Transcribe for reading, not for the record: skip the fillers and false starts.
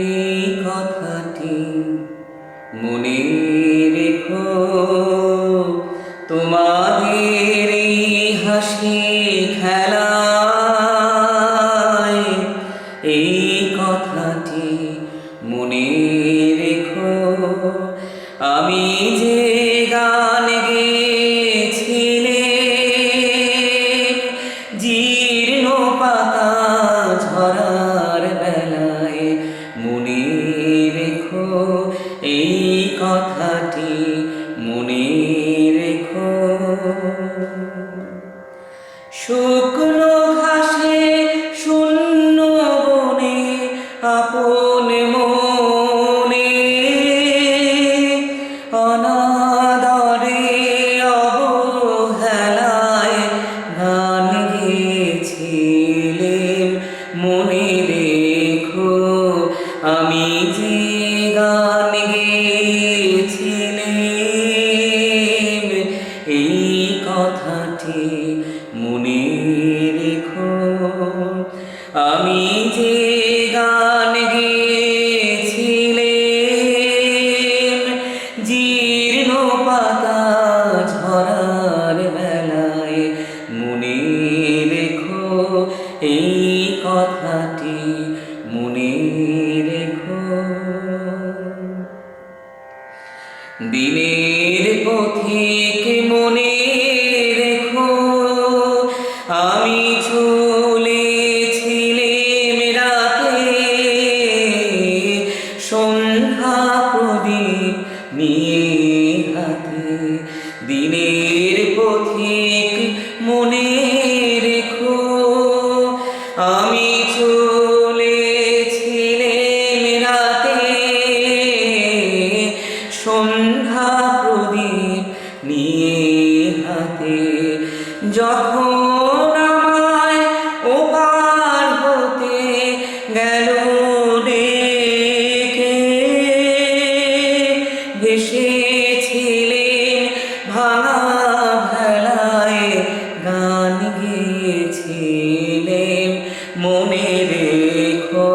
এই কথাটি মনে রেখো, তোমাদের এই হাসি খেলায়। এই কথাটি মনে রেখো, আমি যে গান গেয়েছিলাম জীর্ণ পাতা ঝরার বেলায়। মনে রেখো এই কথাটি মনে রেখো। শুকনো ঘাসে শূন্য বনে আপন মনে অনাদরে অবহেলায় গান গেয়েছিলাম। মনে রেখো আমি যে গান গেয়েছিলাম এই কথাটি মনে রেখো। আমি যে গান গেয়েছিলাম জীর্ণ পাতা ঝরার বেলায়। মনে রেখো এই কথাটি মনে রেখো। দিনের পথিক মনে রেখো, আমি চলেছিলাম রাতে সন্ধ্যা প্রদীপ নিয়ে হাতে। দিনের পথিক মনে রেখো, আমি চলেছিলাম রাতে সন্ধ্যা প্রদীপ নিয়ে হাতে। যখন আমায় ওপার হতে গেল ডেকে, ভেসেছিলেন ভাঙা ভেলায় গান গেয়েছিলেন। মনে রেখো